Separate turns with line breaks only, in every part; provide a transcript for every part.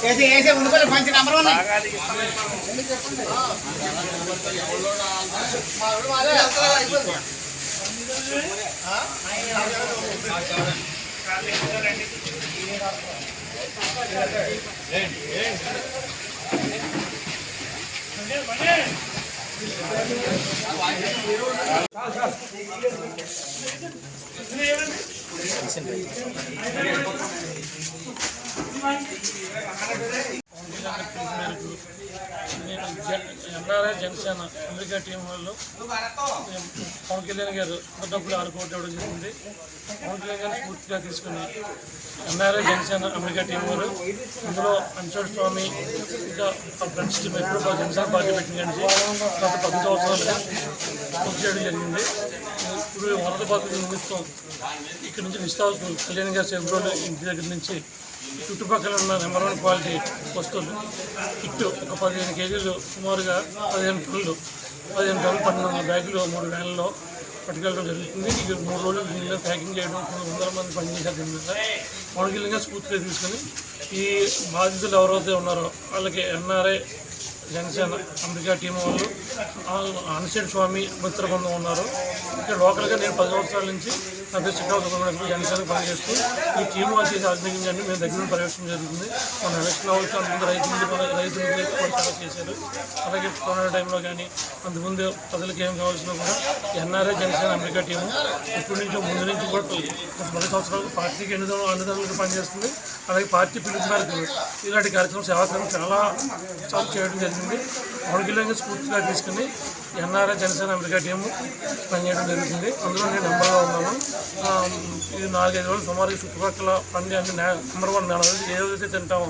ऐसे उनको punch number one
NRI Janasena America team వాళ్ళు పవన్ కళ్యాణ్ గారు డబ్బులు 6 కోట్లు ఇవ్వడం జరిగింది. పవన్ కళ్యాణ్ గారు స్ఫూర్తిగా తీసుకుని ఎన్ఆర్ఐ జనసేన అమెరికా టీం వాళ్ళు ఇందులో అంచోడ్ స్వామి ఇంకా ఫ్రెండ్స్ టీం ఎప్పుడు జనసేన పార్టీ పెట్టిన నుంచి గత 10 సంవత్సరాలుగా పూర్తి చేయడం జరిగింది. ఇప్పుడు వరద బాధితుల నిమిత్తం ఇక్కడ నుంచి నిస్తావసరం కళ్యాణ్ గారు ఫిబ్రవరి ఇంటి దగ్గర నుంచి చుట్టుపక్కల ఉన్న నెంబర్ 1 క్వాలిటీ వస్తువులు కిట్టు ఒక 15 కేజీలు సుమారుగా 15 టన్నులు 12 బ్యాగులు 3 వ్యాన్లలో పట్టుకెళ్ళడం జరుగుతుంది. ఇక 3 రోజులు దీనిలో ప్యాకింగ్ చేయడం 100 మంది పనిచేశారు. దీని మీద పవన్ కళ్యాణ్ గారు స్ఫూర్తిగా తీసుకొని ఈ బాధితులు ఎవరైతే ఉన్నారో వాళ్ళకి ఎన్ఆర్ఐ జనసేన అమెరికా టీం వాళ్ళు అన్సెడ్ స్వామి మిత్ర బృందం ఉన్నారు. ఇక్కడ లోకల్గా నేను 10 సంవత్సరాల నుంచి నా పేరు చిక్కవసరం జనసేన పనిచేస్తూ ఈ టీం వాళ్ళు చేసి ఆధ్వర్యంగా మేము దగ్గర పర్యవేక్షణ జరుగుతుంది. మన ఎలక్షన్ అవ్వచ్చు అంతకుముందు రైతులు చాలా చేశారు. అలాగే కరోనా టైంలో కానీ అంతకుముందు ప్రజలకు ఏం కావాల్సినా కూడా ఎన్ఆర్ఐ జనసేన అమెరికా టీము ఇప్పటి నుంచో ముందు నుంచి కూడా 10 సంవత్సరాలకు పార్టీకి అన్నదానాలకు పనిచేస్తుంది. అలాగే పార్టీ పిలుపు మేరకు ఇలాంటి కార్యక్రమం సేవాక్రమం చాలా చేయడం జరిగింది. పవన్ కళ్యాణ్ స్ఫూర్తిగా తీసుకుని ఎన్ఆర్ఐ జనసేన అమెరికా టీము పనిచేయడం జరుగుతుంది. అందులో నేను నెంబర్గా ఉన్నాను. ఇది 4-5 రోజులు సుమారు చుట్టుపక్కల పండి అన్ని నెంబర్ 1 ఏదైతే తింటామో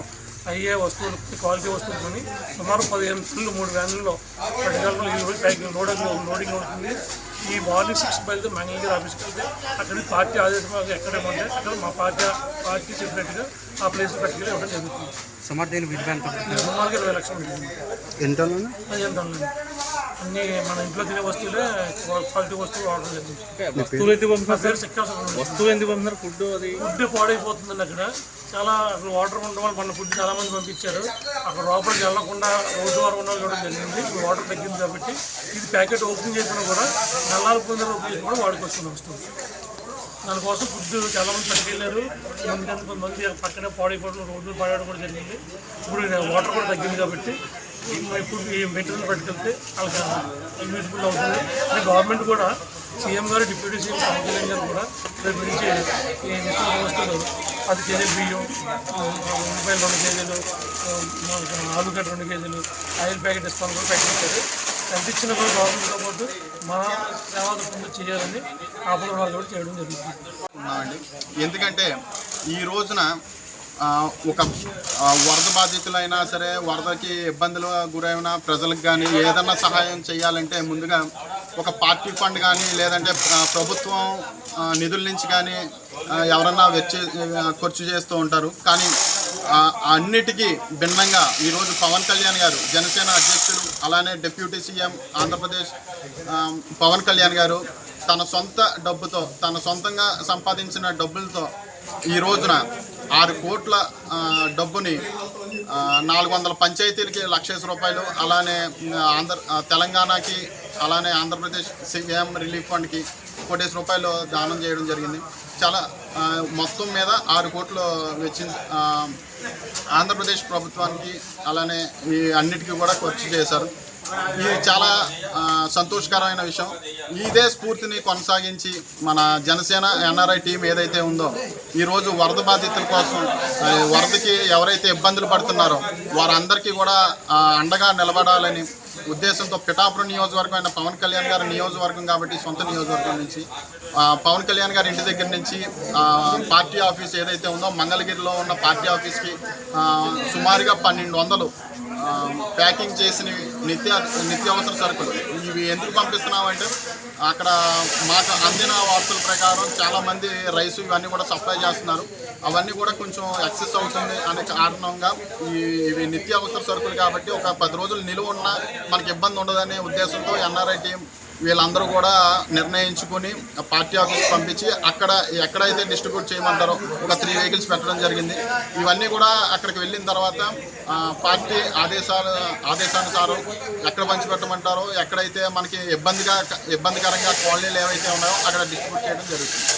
అయ్యే వస్తువులు క్వాలిటీ వస్తువులు కొని సుమారు 15 టన్నులు 3 వ్యాన్లలో పట్టుకెళ్ళడం ఈ ప్యాకింగ్ లోడింగ్ అవుతుంది. ఈ మార్నింగ్ 6 బయలుదే మంగళగిరి ఆఫీస్కి వెళ్తే అక్కడికి పార్టీ ఆదేశం ఎక్కడేమంటే అక్కడ మా పార్టీ చెప్పినట్టుగా ఆ ప్లేస్లో పట్టుకెళ్ళి ఇవ్వడం జరుగుతుంది. సుమారుగా 20 లక్షలు ఉంటుంది. 15 టన్నులు అన్నీ మన ఇంట్లో తినే వస్తువులే క్వాలిటీ వస్తువులు ఆర్డర్ జరిగింది. ఫుడ్ పాడైపోతుందండి. అక్కడ చాలా వాటర్ ఉండడం వల్ల మన ఫుడ్ చాలా మంది పంపించారు. అక్కడ లోపలికి వెళ్లకుండా రోజువారం ఉన్న చూడడం జరిగింది. ఇప్పుడు వాటర్ తగ్గింది కాబట్టి ఇది ప్యాకెట్ ఓపెన్ చేసినా కూడా నల్లాలు పొందిన రూపాయలు కూడా వాడుకొస్తుంది వస్తుంది. దానికోసం ఫుడ్ చాలామంది పట్టుకెళ్ళారు. కొంతమంది పక్కనే పాడైపోవడం రోడ్లు పడేయడం కూడా జరిగింది. ఇప్పుడు వాటర్ కూడా తగ్గింది కాబట్టి ఇప్పుడు ఈ మెటీరియల్ పట్టుకెళ్తే వాళ్ళకి యూజ్ఫుల్ అవుతుంది. అంటే గవర్నమెంట్ కూడా సీఎం గారు డిప్యూటీ సీఎం పవన్ కళ్యాణ్ గారు కూడా రేపు నుంచి ఈ నిత్యావసర వస్తువులు 10 కేజీలు బియ్యం, ఉల్లిపాయలు 2 కేజీలు, ఆలుగడ్డ 2 కేజీలు, ఆయిల్ ప్యాకెట్ ఇస్తాను కూడా ప్రకటించారు. ఎంత ఇచ్చిన కూడా గవర్నమెంట్తో పాటు మా సేవా దృక్పథం చేయాలని ఆపద వాళ్ళు కూడా చేయడం జరుగుతుంది.
ఎందుకంటే ఈ రోజున ఒక వరద బాధితులైనా సరే వరదకి ఇబ్బందులు గురైన ప్రజలకు కానీ ఏదన్నా సహాయం చేయాలంటే ముందుగా ఒక పార్టీ ఫండ్ కానీ లేదంటే ప్రభుత్వం నిధుల నుంచి కానీ ఎవరన్నా ఖర్చు చేస్తూ ఉంటారు. కానీ అన్నిటికీ భిన్నంగా ఈరోజు పవన్ కళ్యాణ్ గారు జనసేన అధ్యక్షుడు అలానే డిప్యూటీ సీఎం ఆంధ్రప్రదేశ్ పవన్ కళ్యాణ్ గారు తన సొంత డబ్బుతో తన సొంతంగా సంపాదించిన డబ్బులతో ఈ రోజున 6 కోట్ల డబ్బుని 400 పంచాయతీలకి 1,00,000 రూపాయలు అలానే తెలంగాణకి అలానే ఆంధ్రప్రదేశ్ సీఎం రిలీఫ్ ఫండ్కి 1 కోటి రూపాయలు దానం చేయడం జరిగింది. చాలా మొత్తం మీద 6 కోట్లు వెచ్చింది ఆంధ్రప్రదేశ్ ప్రభుత్వానికి అలానే ఈ అన్నిటికీ కూడా ఖర్చు చేశారు. ఇది చాలా సంతోషకరమైన విషయం. ఇదే స్ఫూర్తిని కొనసాగించి మన జనసేన ఎన్ఆర్ఐ టీం ఏదైతే ఉందో ఈరోజు వరద బాధితుల కోసం వరదకి ఎవరైతే ఇబ్బందులు పడుతున్నారో వారందరికీ కూడా అండగా నిలబడాలని ఉద్దేశంతో పిఠాపురం నియోజకవర్గం అయిన పవన్ కళ్యాణ్ గారి నియోజకవర్గం కాబట్టి సొంత నియోజకవర్గం నుంచి పవన్ కళ్యాణ్ గారి ఇంటి దగ్గర నుంచి పార్టీ ఆఫీస్ ఏదైతే ఉందో మంగళగిరిలో ఉన్న పార్టీ ఆఫీస్కి సుమారుగా 1200 ప్యాకింగ్ చేసిన నిత్యావసర సరుకులు ఇవి ఎందుకు పంపిస్తున్నామంటే అక్కడ మాకు అందిన వార్తల ప్రకారం చాలామంది రైసు ఇవన్నీ కూడా సప్లై చేస్తున్నారు. అవన్నీ కూడా కొంచెం ఎక్సెస్ అవుతుంది అనే కారణంగా ఇవి నిత్యావసర సరుకులు కాబట్టి ఒక 10 రోజులు నిలువ ఉన్నా మనకి ఇబ్బంది ఉండదనే ఉద్దేశంతో ఎన్ఆర్ఐ టీం వీళ్ళందరూ కూడా నిర్ణయించుకొని పార్టీ ఆఫీస్కి పంపించి అక్కడ ఎక్కడైతే డిస్ట్రిబ్యూట్ చేయమంటారో ఒక 3 వెహికల్స్ పెట్టడం జరిగింది. ఇవన్నీ కూడా అక్కడికి వెళ్ళిన తర్వాత పార్టీ ఆదేశానుసారం ఎక్కడ పంచిపెట్టమంటారో ఎక్కడైతే మనకి ఇబ్బందికరంగా కాలనీలు ఏవైతే ఉన్నాయో అక్కడ డిస్ట్రిబ్యూట్ చేయడం జరుగుతుంది.